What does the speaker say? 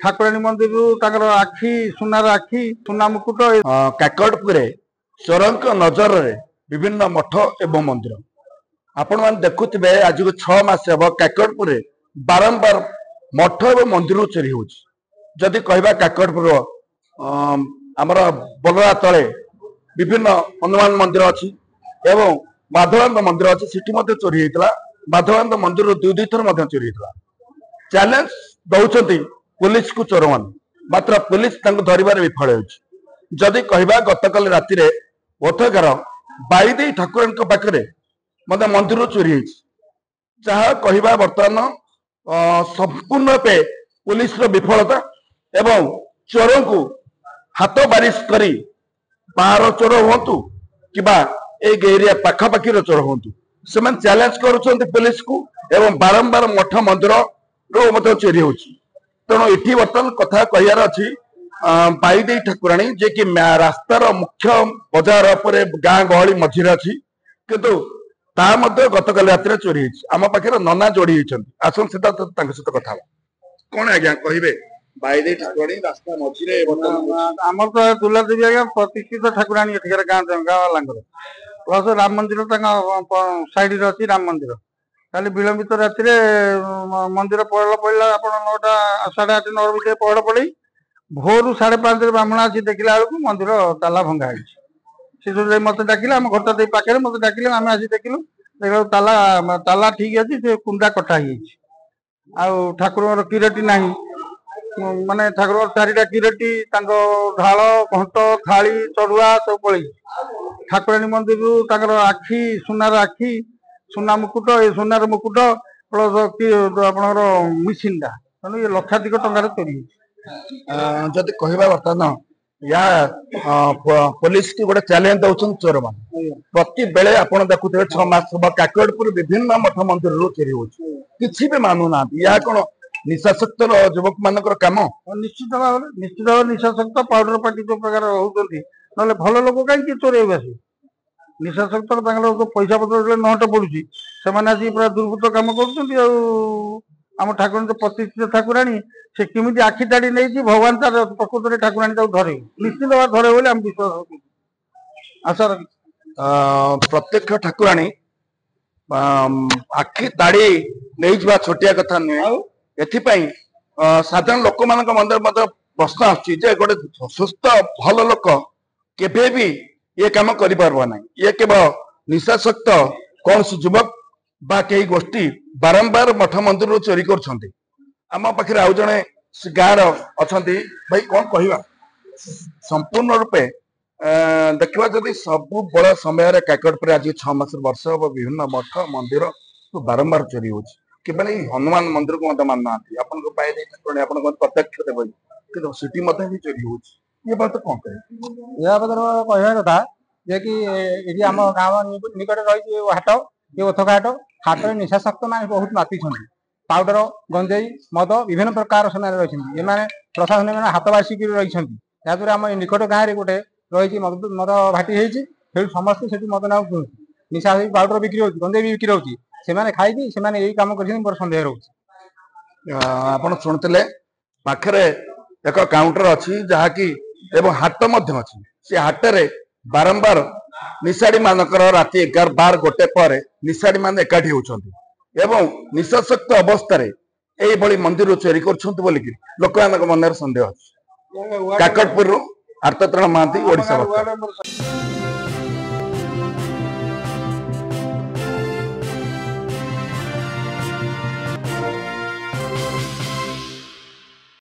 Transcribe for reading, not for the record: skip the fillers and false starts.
ଠାକୁରାଣୀ मंदिर आखि सुनार आखि सुना मुकुट काकटपुर चोरंक नजर रे विभिन्न मठ एवं मंदिर आपण मान देखुथिबे आज को 6 मास हेब काकटपुर बारंबार मठ एवं मंदिर चोरी होउछि। जदि कहबा काकटपुर आमर बलरा तले विभिन्न हनुमान मंदिर अछि एवं माधवानंद मंदिर अछि सिटी मध्ये चोरी हेतला। माधवानंद मंदिर दुई थर मध्ये चोरी हेतला। चैलेंज दउछंती पुलिस को चोर मान मात्र पुलिस तांको धरिबार विफल होउछि। जदि कहबा गतकाल राति रे ओथगार बाईदेई ठाकुरन पाखे मत मंदिर चोरी होइछि। जहाँ कहबा वर्तमान संपूर्ण रूपे पुलिस विफलता एवं चोर को हाथ बारिश करी बाहर चोर हुंतु कि एरिया पाखापाखी चोर हुंतु से चैलेंज करुछंती पुलिस को एवं बारंबार मठ मंदिर रो चोरी होउछि। तेणु ये बर्तमान कथा कहर अच्छी बाईदेई ठाकुराणी जे कि रास्तार मुख्य बजार गाँ गहली मझिरे अच्छी किंतु गतकाल राति चोरी होइछि। आम पाखे नना जोड़ी होइछंती आसन सीधा सहित कथा कौन आज्ञा कहे बाईदेई ठाकुराणी रास्ता मझिरे आमर तो दुला देवी आज्ञा प्रतिष्ठित ठाकुराणी एठिकार गाँ वाला प्लस राम मंदिर साइड अच्छी राम मंदिर खाली विलंबित राति मंदिर पहड़ पड़ा आप 9टा 8:30 9 भितर पहड़ पड़े भोर 5:30 ब्राह्मण आसी देखला बेलू मंदिर ताला भंगा है। मत डाकिले आम घर पाखे मत डाकिले आम आसी देखिलु देखा ताला ताला ठीक अच्छी से कुंडा कटा ठाकुर किरटी ना माने ठाकुर 4टा किरटी ढाल घंट थाली चढ़ुआ सब पड़े ठाकुराणी मंदिर आखि सुनार आखि सुना मुकुट ये सुनार मुकुट प्लस आपणर मिसिनटा तेणु ये लक्षाधिक टंकार चोरी जदि कहबा बर्तमान या पुलिस की गोटे चैलेंज दउछन चोर मान प्रति बेले आपण देखुथे 6 मास हम काकड़पुर विभिन्न मठ मंदिर चोरी होछि किछि भी मानु ना या कोन निशाशक्त युवक मानकर काम निश्चित भाव निशाशक्त पाउडर पार्टी जो प्रकार होउछंती नले भल लोक कहीं चोरी आसी निशाशक्त जो पैसा पत्र नहट पड़ुची से पूरा दुर्बृत्त कम कर ठाकुर जो प्रतिष्ठित ठाकुराणी से किमिति आखि ताड़ी नहीं भगवान तार प्रकृत में ठाकुराणी धरे निश्चित भाव धरे बोले आम विश्वास आशा प्रत्यक्ष ठाकुराणी आखि ताड़ी नहीं छोटिया कथा नुहे एथिपाई साधारण लोक मान मंदिर प्रश्न आसुची गोटे सुस्थ भल लोक केबे भी ये काम कर ये केवल निशाशक्त कौन सी युवक बा कई गोष्ठी बारंबार मठ मंदिर चोरी करम पाखे आउ जड़े गाँव अच्छा भाई कौन कह संपूर्ण रूपे देखा जदि सब बड़ समय काकटपुर आज 6 मास वर्ष विभिन्न मठ मंदिर तो बारंबार चोरी हो हनुमान मंदिर को मत मान ना प्रत्यक्ष देव कि सिटी भी चोरी हो बात कौन कहे या कहवा कथा जे कि ये आम गाँव निकट रही हाट ये ओथका हाट हाट निशाशक्त मैंने बहुत माति पाउडर गंजेई मद विभिन्न प्रकार से रही प्रशासन हाथ बासिक रही याद्वारा आम निकट गाँव में गोटे रही मद भाटी होती समस्त से मद ना निशा पाउडर बिक्री हो गंजेई भी बिक्री होती से खाई से यही कम कर सन्देह रोचे आप शुणुते पाखे एक काउंटर अच्छी जहाँकि एवं हाट अच्छी से हाट रे बारंबार निशाड़ी मानकर राति 11 12 गोटे पर निशाड़ी मान एकाठी होती एवं निशाशक्त अवस्था ये मंदिर चोरी कर लोक मन सन्देह अच्छी काकटपुर आर्तत्रण महांती ओडिशा।